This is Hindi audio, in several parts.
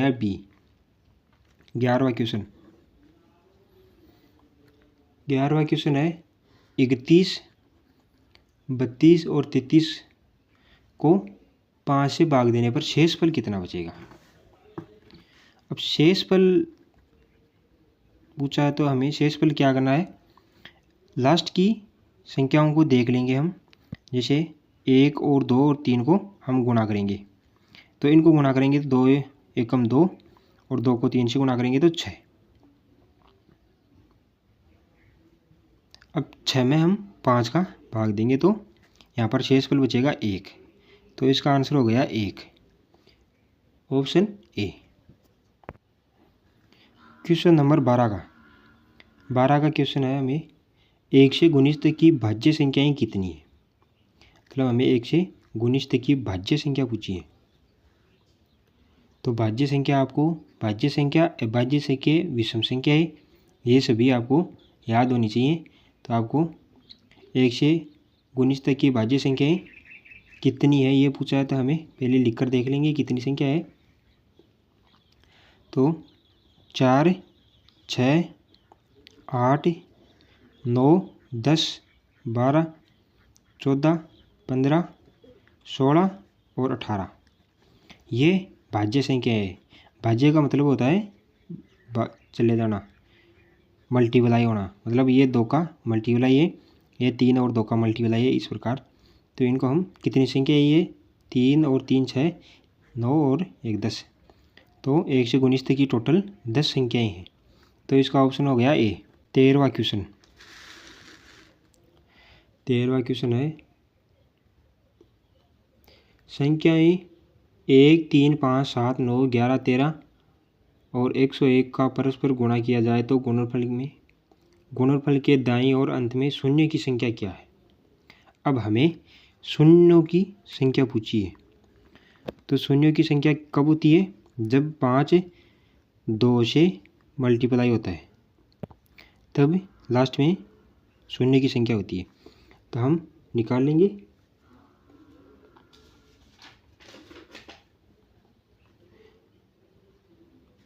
गया बी। 11वां क्वेश्चन। 11वां क्वेश्चन है 31, 32 और 33 को 5 से भाग देने पर शेषफल कितना बचेगा। अब शेषफल पूछा है तो हमें शेषफल क्या करना है, लास्ट की संख्याओं को देख लेंगे हम। जैसे 1 और 2 और 3 को हम गुणा करेंगे, तो इनको गुणा करेंगे तो 2 एकम 2 और 2 को 3 से गुणा करेंगे तो 6। अब 6 में हम 5 का भाग देंगे तो यहाँ पर शेषफल बचेगा 1, तो इसका आंसर हो गया 1, ऑप्शन ए। क्वेश्चन नंबर 12 का क्वेश्चन है हमें 1 से 19 तक की भाज्य संख्याएं कितनी है। मतलब हमें 1 से 19 तक की भाज्य संख्या पूछी है। तो भाज्य संख्या आपको भाज्य संख्या, अभाज्य संख्या, विषम संख्या है, ये सभी आपको याद होनी चाहिए। तो आपको 1 से 19 तक की भाज्य संख्याएं कितनी है ये पूछा है, तो हमें पहले लिखकर देख लेंगे कितनी संख्या है। तो 4, 6, 8, 9, 10, 12, 14, 15, 16 और 18 ये भाज्य संख्या है। भाज्य का मतलब होता है चले जाना, मल्टीप्लाई होना, मतलब ये 2 का मल्टीप्लाई है, ये 3 और 2 का मल्टीप्लाई है, इस प्रकार। तो इनको हम कितनी संख्या है, ये 3 और 3 6, 9 और 1 10। तो 1 से 19 तक की टोटल 10 संख्याएँ हैं। तो इसका ऑप्शन हो गया ए। 13वां क्वेश्चन। 13वां क्वेश्चन है संख्याएँ 1 3 5 7 9 11 13 और 101 का परस्पर गुणा किया जाए तो गुणनफल के दाईं और अंत में शून्य की संख्या क्या है। अब हमें शून्यों की संख्या पूछी है। तो शून्यों की संख्या कब होती है, जब 5 2 से मल्टीप्लाई होता है, तब लास्ट में शून्य की संख्या होती है। तो हम निकाल लेंगे।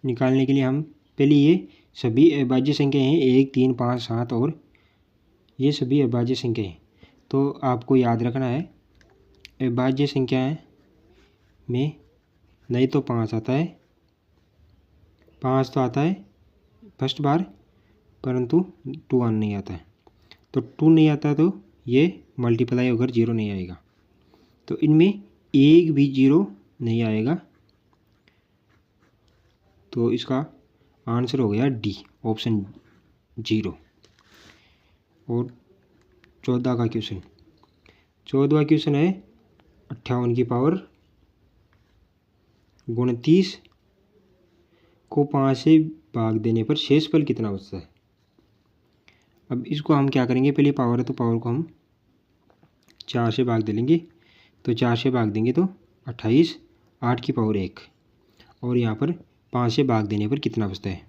निकालने के लिए हम पहले ये सभी अभाज्य संख्या हैं 1 3 5 7 और ये सभी अभाज्य संख्या हैं। तो आपको याद रखना है अभाज्य संख्याएं में नहीं तो 5 आता है, 5 तो आता है फर्स्ट बार, परंतु 2 नहीं आता है। तो 2 नहीं आता तो ये मल्टीप्लाई होकर 0 नहीं आएगा। तो इनमें एक भी 0 नहीं आएगा। तो इसका आंसर हो गया डी, ऑप्शन 0। और 14 का क्वेश्चन। 14वां क्वेश्चन है 58 की पावर 29 को 5 से भाग देने पर शेषफल कितना बचता है। अब इसको हम क्या करेंगे, पहले पावर है तो पावर को हम 4 से भाग दे लेंगे। तो 4 से भाग देंगे तो 28, 8 की पावर 1, और यहाँ पर 5 से भाग देने पर कितना बचता है।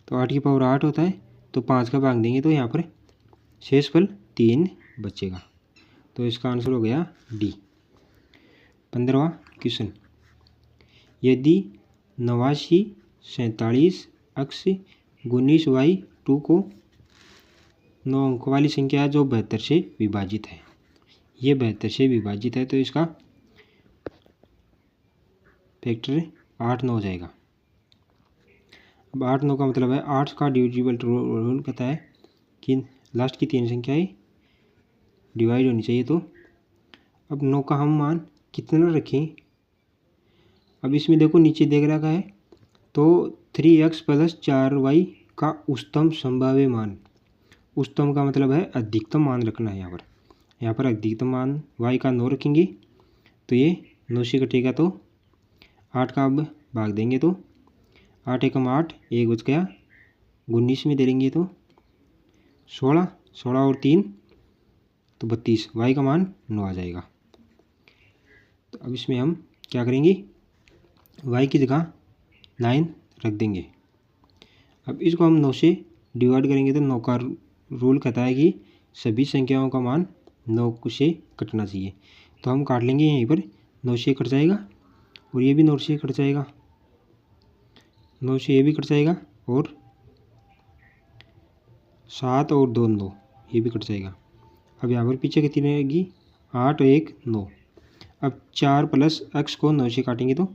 तो 8 की पावर 8 होता है, तो 5 का भाग देंगे तो यहाँ पर शेषफल 3 बचेगा। तो इसका आंसर हो गया डी। 15वां क्वेश्चन। यदि 89 47 अक्ष 19y2 को 9 अंक वाली संख्या है जो 72 से विभाजित है, ये 72 से विभाजित है, तो इसका फैक्टर 8 9 हो जाएगा। अब 8 9 का मतलब है 8 का डिविजिबल रूल कहता है कि लास्ट की 3 संख्याएं डिवाइड होनी चाहिए। तो अब 9 का हम मान कितना रखें। अब इसमें देखो नीचे देख रखा है, तो 3x + 4y का उच्चतम संभाव्य मान, उच्चतम का मतलब है अधिकतम मान रखना है। यहाँ पर अधिकतम मान y का 9 रखेंगे, तो ये 9 से कटेगा तो 8 का अब भाग देंगे तो 8 एकम 8, 1 बच गया, 19 में दे देंगे तो 16, 16 और 3 तो 32, y का मान 9 आ जाएगा। तो अब इसमें हम क्या करेंगे, y की जगह 9 रख देंगे। अब इसको हम 9 से डिवाइड करेंगे तो 9 का रूल कहता है कि सभी संख्याओं का मान 9 से कटना चाहिए। तो हम काट लेंगे, यहीं पर 9 से कट जाएगा और ये भी 9 से कट जाएगा। 9 से ये भी कट जाएगा और 7 और 2 9 ये भी कट जाएगा। अब यहाँ पर पीछे कितनी रहेगी 8 1 9। अब 4 प्लस x को 9 से काटेंगे तो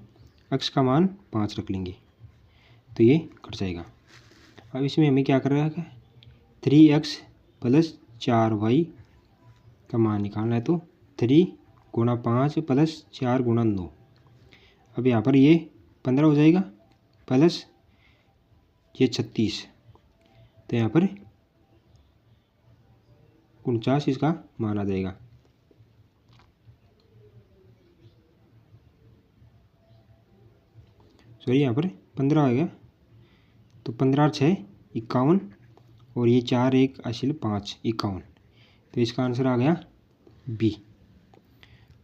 x का मान 5 रख लेंगे तो ये कट जाएगा। अब इसमें हमें क्या कर रहा है 3x प्लस 4y का मान निकालना है, तो 3 गुणा 5 प्लस 4 गुणा 9। अब यहाँ पर ये 15 हो जाएगा प्लस ये 36, तो यहाँ पर 49 इसका मान आ जाएगा। सॉरी यहाँ पर 15 आ गया, तो 15 और 6 51 और ये 4 1 अशिल 5 51, तो इसका आंसर आ गया बी।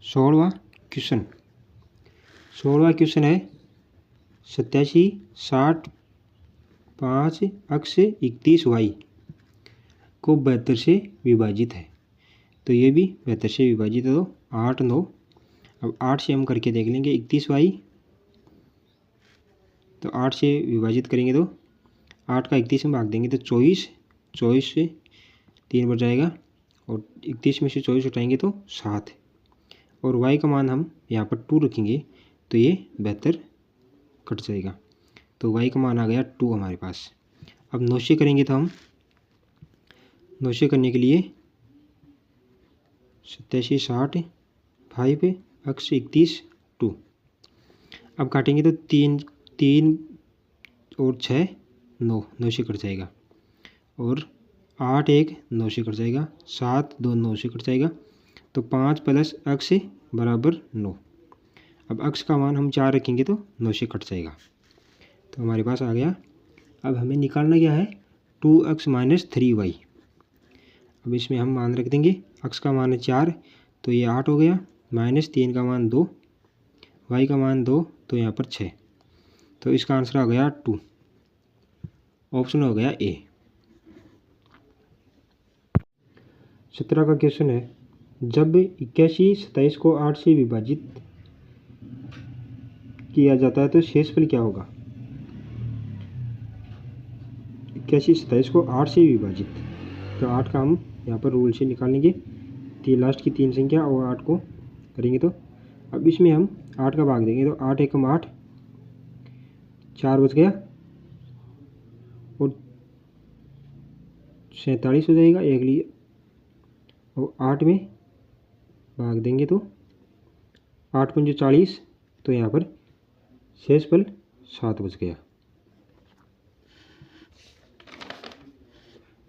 16वां क्वेश्चन है 87 60 5 x 31 y को 72 से विभाजित है, तो ये भी 72 से विभाजित है, तो 8 9। अब 8 से हम करके देख लेंगे 31 y, तो 8 से विभाजित करेंगे तो 8 का 31 में भाग देंगे तो 24 से 3 बच जाएगा और 31 में से 24 उठाएंगे तो 7, और y का मान हम यहाँ पर 2 रखेंगे तो ये 72 कट जाएगा, तो y का मान आ गया 2 हमारे पास। अब 9 से करेंगे तो हम 9 से करने के लिए 87 60 5 x 31 2। अब काटेंगे तो 3 और 6 9 से कट जाएगा, और 8 1 9 से कट जाएगा, 7 2 9 से कट जाएगा, तो 5 प्लस x बराबर 9। अब x का मान हम 4 रखेंगे तो 9 से कट जाएगा, तो हमारे पास आ गया। अब हमें निकालना क्या है 2x माइनस 3y। अब इसमें हम मान रख देंगे, x का मान है 4 तो ये 8 हो गया, माइनस 3 का मान 2, y का मान 2 तो यहाँ पर 6, तो इसका आंसर आ गया 2। ऑप्शन हो गया ए। 17 का क्वेश्चन है जब 81 27 को 8 से विभाजित किया जाता है तो शेषफल क्या होगा। 81 27 को 8 से विभाजित, तो 8 का हम यहाँ पर रूल से निकालेंगे, लास्ट की 3 संख्या और 8 को करेंगे, तो अब इसमें हम 8 का भाग देंगे तो 8 एकम 8 4 बच गया और 47 हो जाएगा एक लिए, और 8 में भाग देंगे तो 8 पंजे 40, तो यहाँ पर शेषफल 7 बच गया,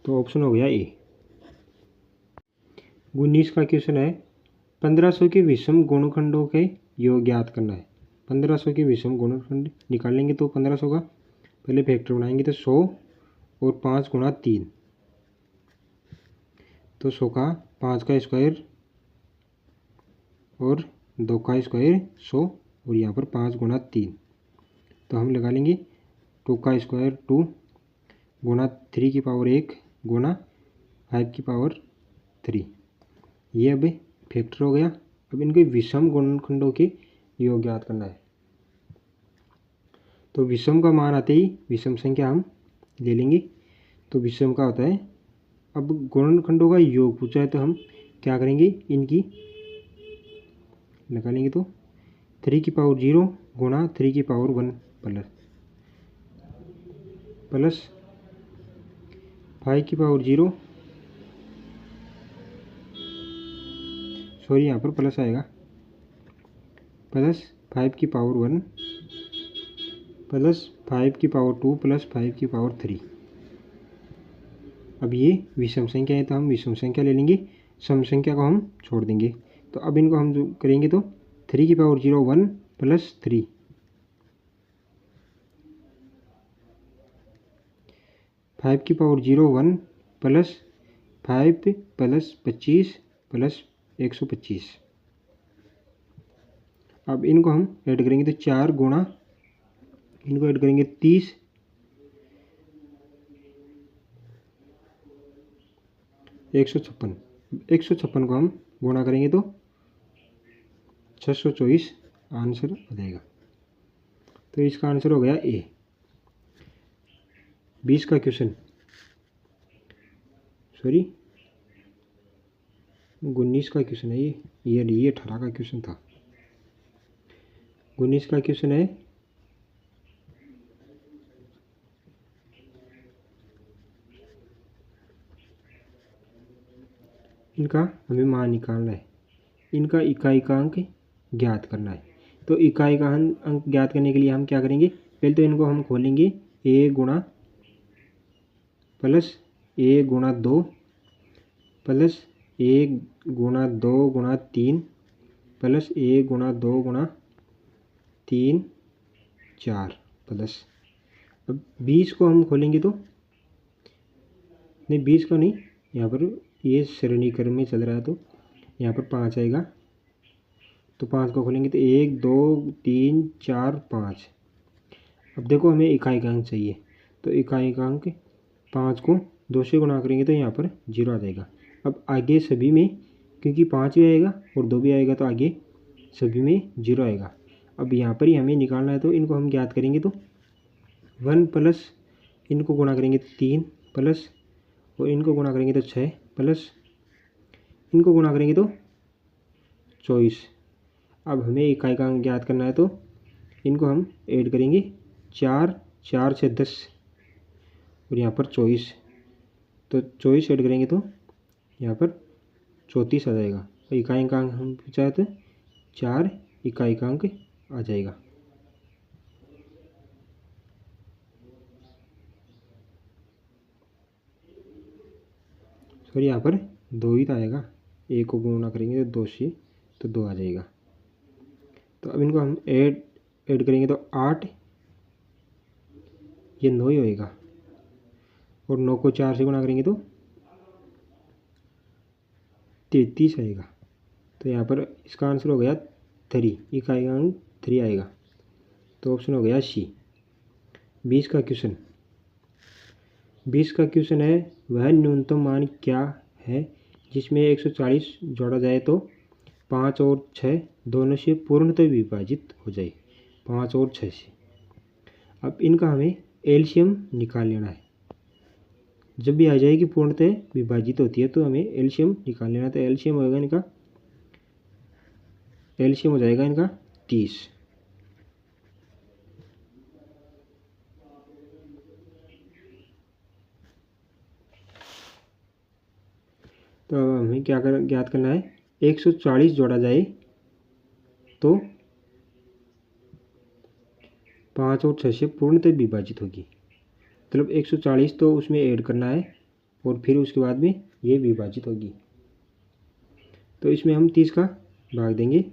तो ऑप्शन हो गया ए। 19 का क्वेश्चन है 1500 के विषम गुणनखंडों के योग ज्ञात करना है। 1500 के विषम गुणनखंड निकाल लेंगे तो 1500 का पहले फैक्टर बनाएंगे तो 100 और 5 गुणा 3, तो 100 का 5 का स्क्वायर और 2 का स्क्वायर 100 और यहाँ पर 5 गुणा 3, तो हम लगा लेंगे 2 का स्क्वायर 2 गुणा 3 की पावर 1 गुणा 5 की पावर 3, ये अब फैक्टर हो गया। अब इनके विषम गुणनखंडों के योग ज्ञात करना है, तो विषम का मान आते ही विषम संख्या हम ले लेंगे, तो विषम का होता है। अब गुणनखंडों का योग पूछा है तो हम क्या करेंगे, इनकी निकालेंगे, तो 3 की पावर 0 गुणा 3 की पावर 1 प्लस 5 की पावर 0, सॉरी यहाँ पर प्लस आएगा, प्लस 5 की पावर 1 प्लस 5 की पावर 2 प्लस 5 की पावर 3। अब ये विषम संख्या है तो हम विषम संख्या ले लेंगे, सम संख्या को हम छोड़ देंगे, तो अब इनको हम जो करेंगे तो 3 की पावर 0 1 प्लस 3, 5 की पावर 0 1 प्लस 5 प्लस 25 प्लस 125। अब इनको हम ऐड करेंगे तो 4 गुणा, इनको ऐड करेंगे 30 156 को हम गुणा करेंगे तो 624 आंसर आ जाएगा, तो इसका आंसर हो गया ए। 20 का क्वेश्चन, सॉरी 19 का क्वेश्चन है ये 18 का क्वेश्चन था। 19 का क्वेश्चन है इनका हमें मान निकालना है, इनका इकाई का अंक ज्ञात करना है। तो इकाई का अंक ज्ञात करने के लिए हम क्या करेंगे, पहले तो इनको हम खोलेंगे a गुणा प्लस a गुणा 2 प्लस a गुणा 2 गुणा 3 प्लस a गुणा 2 गुणा 3 4 प्लस, अब 20 को हम खोलेंगे तो नहीं 20 को नहीं, यहाँ पर ये श्रेणी क्रम में चल रहा है तो यहाँ पर 5 आएगा, तो 5 को खोलेंगे तो 1 2 3 4 5। अब देखो हमें इकाई का अंक चाहिए, तो इकाई का अंक 5 को 2 से गुणा करेंगे तो यहाँ पर 0 आ जाएगा। अब आगे सभी में क्योंकि 5 भी आएगा और 2 भी आएगा तो आगे सभी में 0 आएगा। अब यहाँ पर ही हमें निकालना है, तो इनको हम ज्ञात करेंगे तो 1 प्लस इनको गुणा करेंगे तो 3 प्लस और इनको गुणा करेंगे तो 6 प्लस इनको गुणा करेंगे तो 24। अब हमें इकाई का अंक ज्ञात करना है, तो इनको हम ऐड करेंगे 4 4 से 10 और यहाँ पर 24, तो 24 ऐड करेंगे तो यहाँ पर 34 आ जाएगा। और इकाई का अंक हम पूछा तो 4 इकाई का अंक आ जाएगा। सॉरी यहाँ पर 2 ही तो आएगा, 1 को गुणा करेंगे तो 2 से तो 2 आ जाएगा। तो अब इनको हम ऐड करेंगे तो 8, ये 9 ही होएगा और 9 को 4 से गुणा करेंगे तो 33 आएगा। तो यहाँ पर इसका आंसर हो गया 3, इकाई का अंक 3 आएगा। तो ऑप्शन हो गया सी। 20 का क्वेश्चन, 20 का क्वेश्चन है वह न्यूनतम मान क्या है जिसमें 140 जोड़ा जाए तो 5 और 6 दोनों से पूर्णतः विभाजित हो जाए, 5 और 6 से। अब इनका हमें एलसीएम निकाल लेना है। जब भी आ जाएगी पूर्णतः विभाजित होती है तो हमें एलसीएम निकाल लेना है। तो एलसीएम होगा इनका, एलसीएम हो जाएगा इनका 30। तो अब हमें क्या ज्ञात करना है, 140 जोड़ा जाए तो 5 और 6 से पूर्णतः विभाजित होगी, मतलब 140 तो उसमें ऐड करना है और फिर उसके बाद में ये विभाजित होगी। तो इसमें हम 30 का भाग देंगे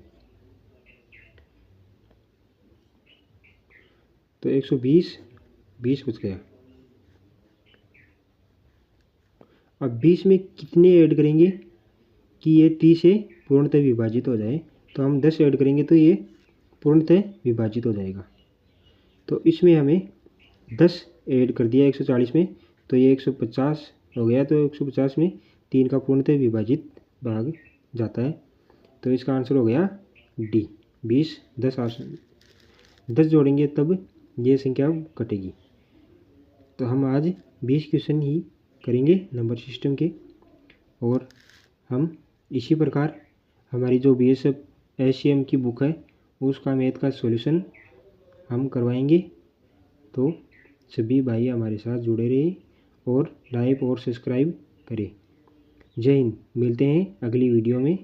तो 120, 20 बच गया। अब 20 में कितने ऐड करेंगे कि ये 30 से पूर्णतः विभाजित हो जाए, तो हम 10 ऐड करेंगे तो ये पूर्णतः विभाजित हो जाएगा। तो इसमें हमें 10 ऐड कर दिया 140 में, तो ये 150 हो गया। तो 150 में 3 का पूर्णतः विभाजित भाग जाता है, तो इसका आंसर हो गया डी 20। 10 जोड़ेंगे तब ये संख्या कटेगी। तो हम आज 20 क्वेश्चन ही करेंगे नंबर सिस्टम के, और हम इसी प्रकार हमारी जो बीएसएफ एससीएम की बुक है उसका मैथ का सॉल्यूशन हम करवाएंगे। तो सभी भाई हमारे साथ जुड़े रहिए और लाइक और सब्सक्राइब करें। जय हिंद, मिलते हैं अगली वीडियो में।